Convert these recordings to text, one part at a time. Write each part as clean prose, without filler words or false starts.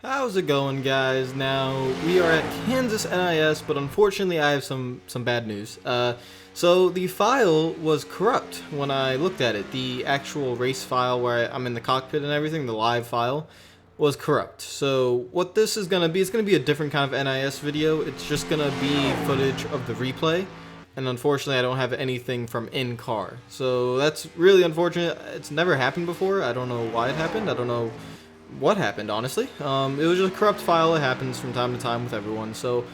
How's it going, guys? Now, we are at Kansas NIS, but unfortunately I have some bad news. So the file was corrupt when I looked at it. The actual race file where I'm in the cockpit and everything, the live file, was corrupt. So what this is going to be, it's going to be a different kind of NIS video. It's just going to be footage of the replay. And unfortunately, I don't have anything from in-car. So that's really unfortunate. It's never happened before. I don't know why it happened. I don't know what happened, honestly. It was just a corrupt file. It happens from time to time with everyone. So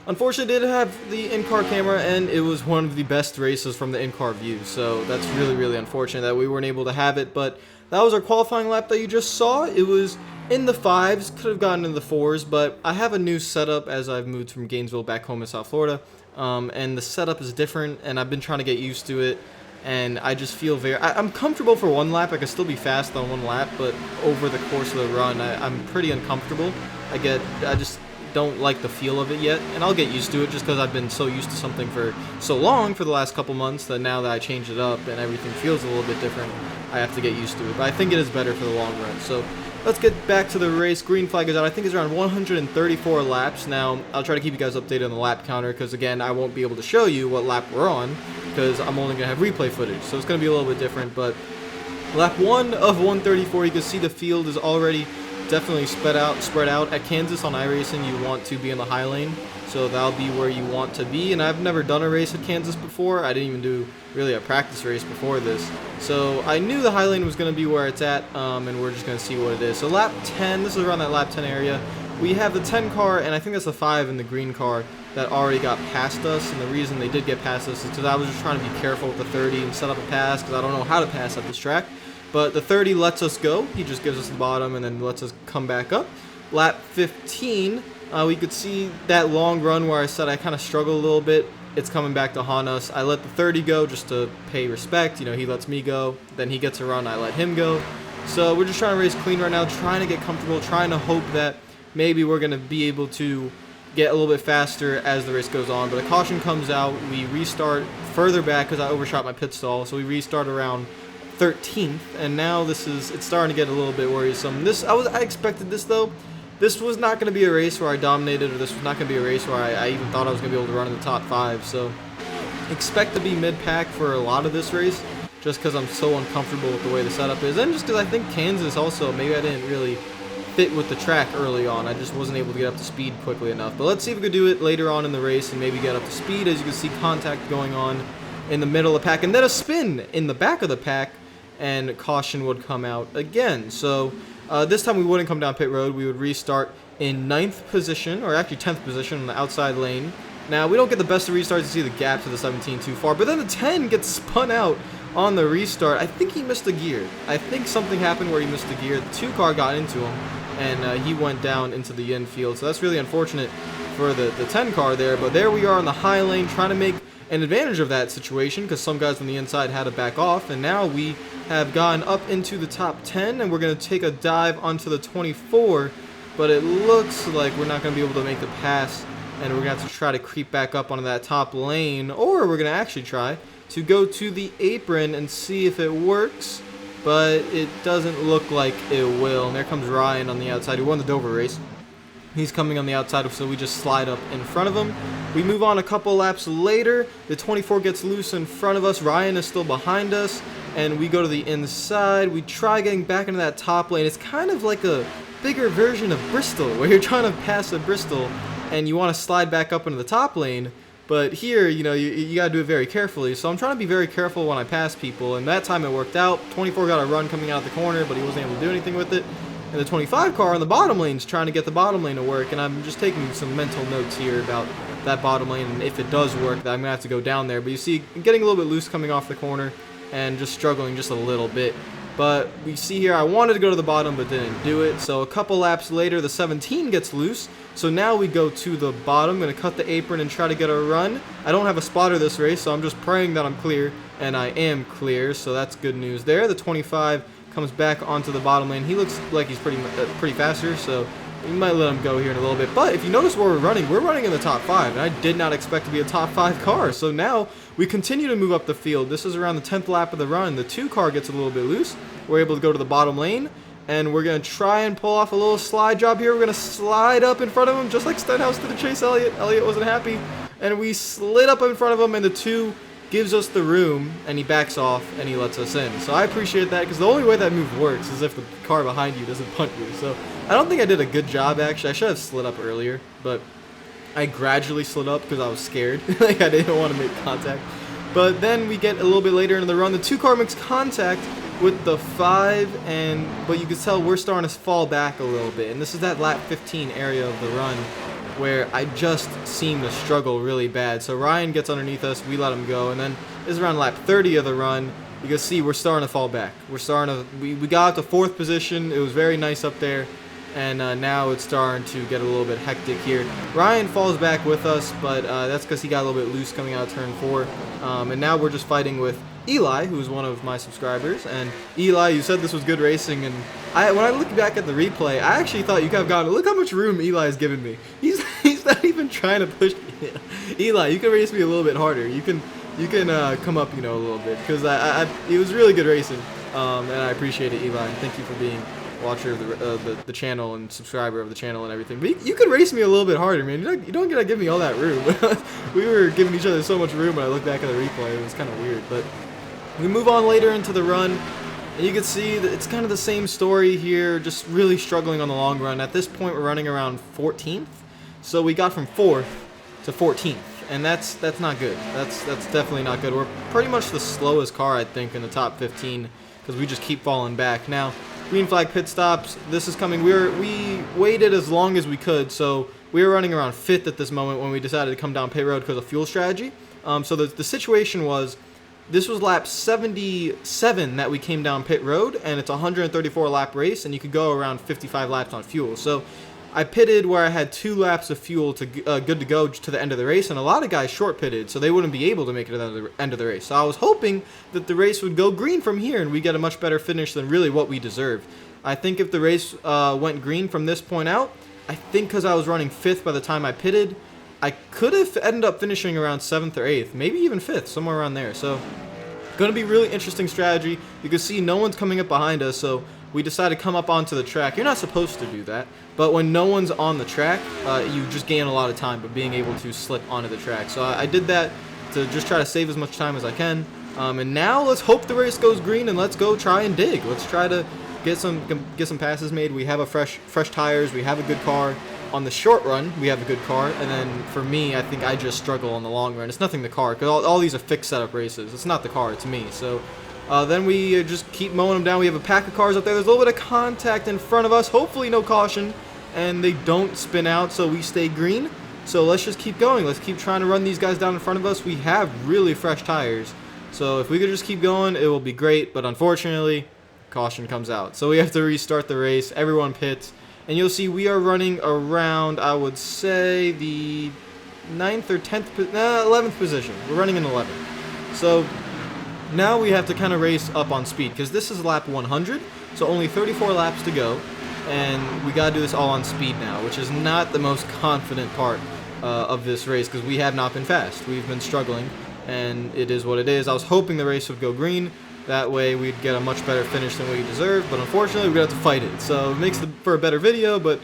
unfortunately, it did have the in-car camera, and it was one of the best races from the in-car view. So that's really, really unfortunate that we weren't able to have it. But that was our qualifying lap that you just saw. It was in the 5s, could have gotten in the 4s, but I have a new setup as I've moved from Gainesville back home in South Florida. And the setup is different, and I've been trying to get used to it. And I just feel I'm comfortable for one lap. I can still be fast on one lap, but over the course of the run, I'm pretty uncomfortable. I just don't like the feel of it yet, and I'll get used to it just because I've been so used to something for so long for the last couple months that now that I changed it up and everything feels a little bit different, I have to get used to it. But I think it is better for the long run. So let's get back to the race. Green flag is out. I think it's around 134 laps. Now, I'll try to keep you guys updated on the lap counter because, again, I won't be able to show you what lap we're on because I'm only going to have replay footage. So it's going to be a little bit different. But lap 1 of 134, you can see the field is already definitely spread out. At Kansas on iRacing, you want to be in the high lane. So that'll be where you want to be. And I've never done a race at Kansas before. I didn't even do really a practice race before this. So I knew the high lane was going to be where it's at, and we're just going to see what it is. So lap 10, this is around that lap 10 area. We have the 10 car, and I think that's the 5 in the green car that already got past us. And the reason they did get past us is because I was just trying to be careful with the 30 and set up a pass because I don't know how to pass at this track. But the 30 lets us go. He just gives us the bottom and then lets us come back up. Lap 15, we could see that long run where I said I kind of struggled a little bit. It's coming back to haunt us. I let the 30 go just to pay respect. You know, he lets me go. Then he gets a run. I let him go. So we're just trying to race clean right now, trying to get comfortable, trying to hope that maybe we're going to be able to get a little bit faster as the race goes on. But a caution comes out. We restart further back because I overshot my pit stall. So we restart around 13th, and now it's starting to get a little bit worrisome. I expected this though. This was not going to be a race where I dominated, or this was not going to be a race where I even thought I was going to be able to run in the top 5. So expect to be mid-pack for a lot of this race, just because I'm so uncomfortable with the way the setup is, and just because I think Kansas also, maybe I didn't really fit with the track early on. I just wasn't able to get up to speed quickly enough. But let's see if we could do it later on in the race and maybe get up to speed. As you can see, contact going on in the middle of the pack, and then a spin in the back of the pack, and caution would come out again. So this time we wouldn't come down pit road. We would restart in 9th position, or actually 10th position on the outside lane. Now, we don't get the best of restarts. You see the gap to the 17 too far, but then the 10 gets spun out on the restart. I think he missed a gear. I think something happened where he missed a gear. The 2 car got into him, and he went down into the infield. So that's really unfortunate for the 10 car there. But there we are in the high lane trying to make an advantage of that situation because some guys on the inside had to back off, and now we have gone up into the top 10, and we're going to take a dive onto the 24, but it looks like we're not going to be able to make the pass, and we're going to have to try to creep back up onto that top lane, or we're going to actually try to go to the apron and see if it works, but it doesn't look like it will. And there comes Ryan on the outside, who won the Dover race. He's coming on the outside, so we just slide up in front of him. We move on a couple laps later. The 24 gets loose in front of us. Ryan is still behind us, and we go to the inside. We try getting back into that top lane. It's kind of like a bigger version of Bristol, where you're trying to pass a Bristol, and you want to slide back up into the top lane. But here, you know, you got to do it very carefully. So I'm trying to be very careful when I pass people, and that time it worked out. 24 got a run coming out the corner, but he wasn't able to do anything with it. And the 25 car on the bottom lane is trying to get the bottom lane to work, and I'm just taking some mental notes here about that bottom lane, and if it does work, that I'm going to have to go down there. But you see, getting a little bit loose coming off the corner, and just struggling just a little bit. But we see here, I wanted to go to the bottom, but didn't do it. So a couple laps later, the 17 gets loose. So now we go to the bottom. I'm going to cut the apron and try to get a run. I don't have a spotter this race, so I'm just praying that I'm clear, and I am clear, so that's good news there. The 25 comes back onto the bottom lane. He looks like he's pretty faster, so we might let him go here in a little bit. But if you notice where we're running in the top 5, and I did not expect to be a top 5 car. So now we continue to move up the field. This is around the 10th lap of the run. The 2 car gets a little bit loose. We're able to go to the bottom lane, and we're going to try and pull off a little slide job here. We're going to slide up in front of him, just like Stenhouse did to Chase Elliott. Elliott wasn't happy, and we slid up in front of him, and the 2 gives us the room, and he backs off, and he lets us in. So I appreciate that, because the only way that move works is if the car behind you doesn't punt you. So I don't think I did a good job, actually. I should have slid up earlier, but I gradually slid up because I was scared. Like, I didn't want to make contact. But then we get a little bit later in the run. The 2 car makes contact with the 5, but you can tell we're starting to fall back a little bit. And this is that lap 15 area of the run where I just seem to struggle really bad. So Ryan gets underneath us, we let him go, and then this is around lap 30 of the run. You can see we're starting to fall back. We're starting to, we got up to 4th position. It was very nice up there, and now it's starting to get a little bit hectic here. Ryan falls back with us, but that's because he got a little bit loose coming out of turn 4. And now we're just fighting with Eli, who's one of my subscribers. And Eli, you said this was good racing, and when I look back at the replay, I actually thought you could have gone, look how much room Eli's given me. He's not even trying to push me. Eli, you can race me a little bit harder. You can come up, a little bit, because it was really good racing, and I appreciate it, Eli. Thank you for being a watcher of the channel and subscriber of the channel and everything. But you could race me a little bit harder, man. You don't gotta give me all that room. We were giving each other so much room when I look back at the replay. It was kind of weird, but we move on later into the run, and you can see that it's kind of the same story here, just really struggling on the long run. At this point, we're running around 14th, so we got from 4th to 14th, and that's not good. That's definitely not good. We're pretty much the slowest car, I think, in the top 15, because we just keep falling back. Now, green flag pit stops, this is coming. We waited as long as we could, so we were running around 5th at this moment when we decided to come down pit road because of fuel strategy. So the situation was, this was lap 77 that we came down pit road, and it's a 134 lap race, and you could go around 55 laps on fuel. So I pitted where I had 2 laps of fuel to good to go to the end of the race, and a lot of guys short pitted, so they wouldn't be able to make it to the end of the race. So I was hoping that the race would go green from here, and we get a much better finish than really what we deserved. I think if the race went green from this point out, I think because I was running 5th by the time I pitted, I could have ended up finishing around 7th or 8th, maybe even 5th, somewhere around there. So, going to be really interesting strategy. You can see no one's coming up behind us, so we decided to come up onto the track. You're not supposed to do that, but when no one's on the track, you just gain a lot of time by being able to slip onto the track. So I did that to just try to save as much time as I can. And now let's hope the race goes green, and let's go try and dig. Let's try to get some passes made. We have fresh tires. We have a good car. On the short run, we have a good car, and then for me, I think I just struggle on the long run. It's nothing the car, because all these are fixed setup races. It's not the car, it's me. So then we just keep mowing them down. We have a pack of cars up there. There's a little bit of contact in front of us. Hopefully no caution, and they don't spin out, so we stay green. So let's just keep going. Let's keep trying to run these guys down in front of us. We have really fresh tires, so if we could just keep going, it will be great, but unfortunately, caution comes out. So we have to restart the race. Everyone pits. And you'll see we are running around, I would say, the 9th or 10th, 11th position. We're running in 11th. So now we have to kind of race up on speed, because this is lap 100, so only 34 laps to go. And we got to do this all on speed now, which is not the most confident part of this race, because we have not been fast. We've been struggling, and it is what it is. I was hoping the race would go green. That way we'd get a much better finish than we deserve, but unfortunately we're going to have to fight it. So it makes for a better video, but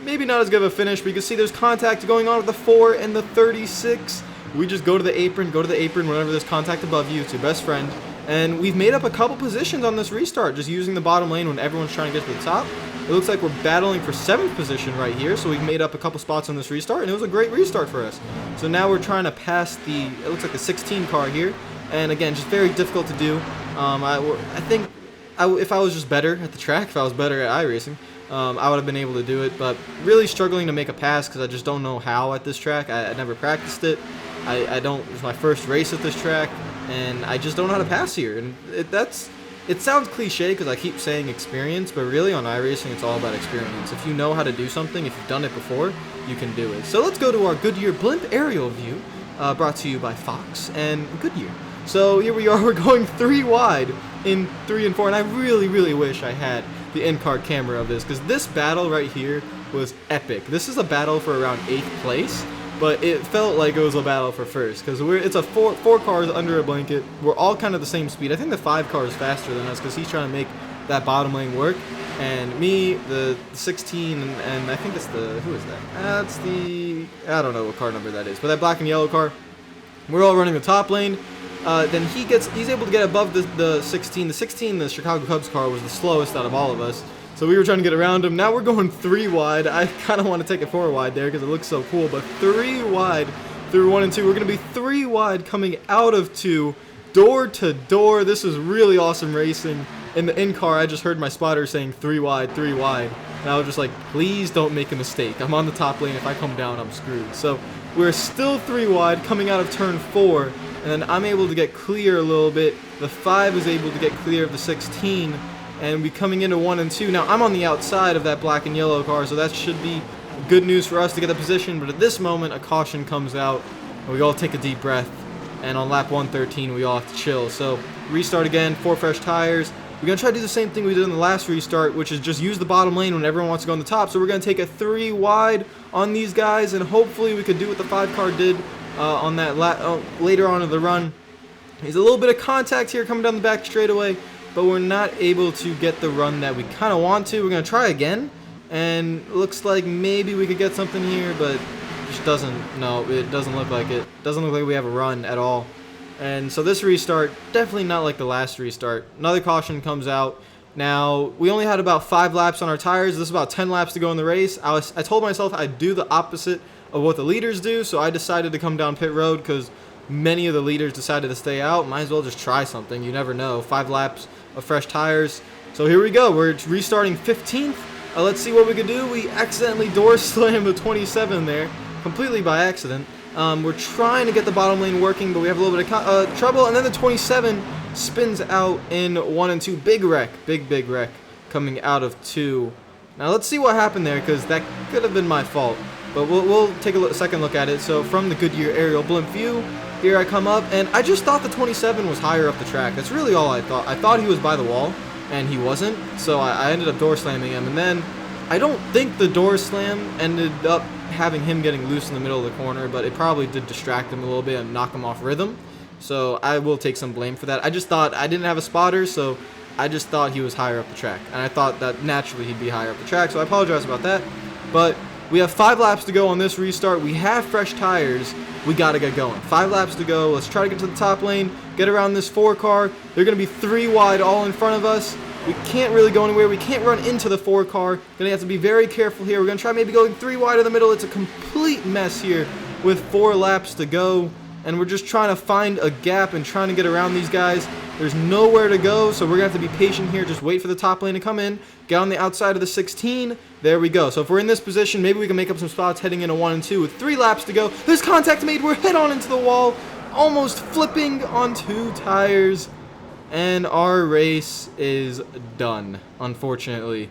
maybe not as good of a finish. But you can see there's contact going on with the 4 and the 36. We just go to the apron whenever there's contact above you. It's your best friend. And we've made up a couple positions on this restart, just using the bottom lane when everyone's trying to get to the top. It looks like we're battling for 7th position right here, so we've made up a couple spots on this restart, and it was a great restart for us. So now we're trying to pass it looks like the 16 car here. And again, just very difficult to do. I think if I was just better at the track, if I was better at iRacing, I would have been able to do it. But really struggling to make a pass because I just don't know how at this track. I never practiced it. It's my first race at this track, and I just don't know how to pass here. And it sounds cliche because I keep saying experience, but really on iRacing, it's all about experience. If you know how to do something, if you've done it before, you can do it. So let's go to our Goodyear Blimp aerial view, brought to you by Fox and Goodyear. So here we are, we're going 3 wide in 3 and 4, and I really, really wish I had the in-car camera of this, because this battle right here was epic. This is a battle for around 8th place, but it felt like it was a battle for 1st, because it's a four cars under a blanket. We're all kind of the same speed. I think the 5 car is faster than us, because he's trying to make that bottom lane work. And me, the 16, and I think it's the, who is that? That's the, I don't know what car number that is, but that black and yellow car. We're all running the top lane. Then he's able to get above the 16. The 16, the Chicago Cubs car, was the slowest out of all of us. So we were trying to get around him. Now we're going 3 wide. I kind of want to take it 4 wide there because it looks so cool. But 3 wide through 1 and 2. We're going to be 3 wide coming out of 2, door to door. This is really awesome racing. In the in-car, I just heard my spotter saying 3 wide, 3 wide. And I was just like, please don't make a mistake. I'm on the top lane. If I come down, I'm screwed. So we're still 3 wide coming out of turn 4. And then I'm able to get clear a little bit. The 5 is able to get clear of the 16. And we coming into 1 and 2. Now, I'm on the outside of that black and yellow car, so that should be good news for us to get the position. But at this moment, a caution comes out. And we all take a deep breath. And on lap 113, we all have to chill. So restart again, 4 fresh tires. We're going to try to do the same thing we did in the last restart, which is just use the bottom lane when everyone wants to go on the top. So we're going to take a 3 wide on these guys, and hopefully we could do what the 5 car did on that later on in the run. There's a little bit of contact here coming down the back straightaway, but we're not able to get the run that we kind of want to. We're going to try again, and it looks like maybe we could get something here, but it just doesn't. No, it doesn't look like it. Doesn't look like we have a run at all. And so this restart, definitely not like the last restart. Another caution comes out. Now, we only had about 5 laps on our tires. This is about 10 laps to go in the race. I told myself I'd do the opposite of what the leaders do, so I decided to come down pit road because many of the leaders decided to stay out. Might as well just try something. You never know. 5 laps of fresh tires. So here we go. We're restarting 15th. Let's see what we can do. We accidentally door slammed the 27 there, completely by accident. We're trying to get the bottom lane working, but we have a little bit of trouble. And then the 27 spins out in 1 and 2. Big wreck. Big wreck coming out of 2. Now let's see what happened there, because that could have been my fault. But we'll take a second look at it. So from the Goodyear aerial blimp view, here I come up, and I just thought the 27 was higher up the track. That's really all I thought. I thought he was by the wall, and he wasn't. So I ended up door slamming him. And then I don't think the door slam ended up having him getting loose in the middle of the corner, but it probably did distract him a little bit and knock him off rhythm. So I will take some blame for that. I just thought I didn't have a spotter, so I just thought he was higher up the track. And I thought that naturally he'd be higher up the track, so I apologize about that. But we have 5 laps to go on this restart. We have fresh tires. We got to get going. 5 laps to go. Let's try to get to the top lane, get around this 4 car. They're going to be 3 wide all in front of us. We can't really go anywhere. We can't run into the 4 car. Gonna have to be very careful here. We're gonna try maybe going 3 wide in the middle. It's a complete mess here with 4 laps to go. And we're just trying to find a gap and trying to get around these guys. There's nowhere to go, so we're gonna have to be patient here. Just wait for the top lane to come in. Get on the outside of the 16. There we go. So if we're in this position, maybe we can make up some spots heading into 1 and 2 with 3 laps to go. There's contact made. We're head on into the wall, almost flipping on 2 tires. And our race is done, unfortunately.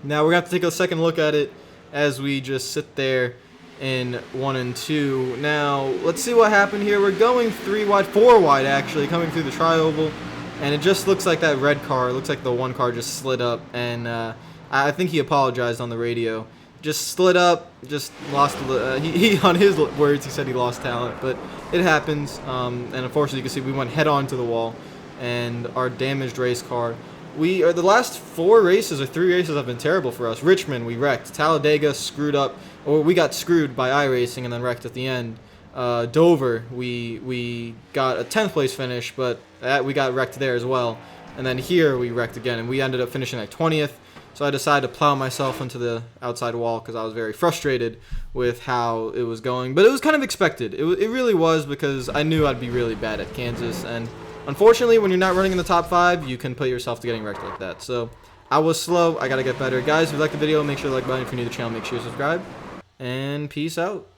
Now we're going to have to take a second look at it as we just sit there in 1 and 2. Now, let's see what happened here. We're going 3 wide, 4 wide actually, coming through the tri-oval. And it just looks like that red car, it looks like the 1 car just slid up. And I think he apologized on the radio. Just slid up, just lost, he on his words, he said he lost talent. But it happens, and unfortunately you can see we went head on to the wall. And our damaged race car. The last 4 races or 3 races have been terrible for us. Richmond, we wrecked. Talladega, screwed up, or we got screwed by iRacing and then wrecked at the end. Dover, we got a 10th place finish, but we got wrecked there as well. And then here we wrecked again, and we ended up finishing like 20th. So I decided to plow myself into the outside wall because I was very frustrated with how it was going. But it was kind of expected. It really was, because I knew I'd be really bad at Kansas. And unfortunately, when you're not running in the top 5, you can put yourself to getting wrecked like that. So I was slow. I got to get better. Guys, if you like the video, make sure to like the button. If you're new to the channel, make sure you subscribe. And peace out.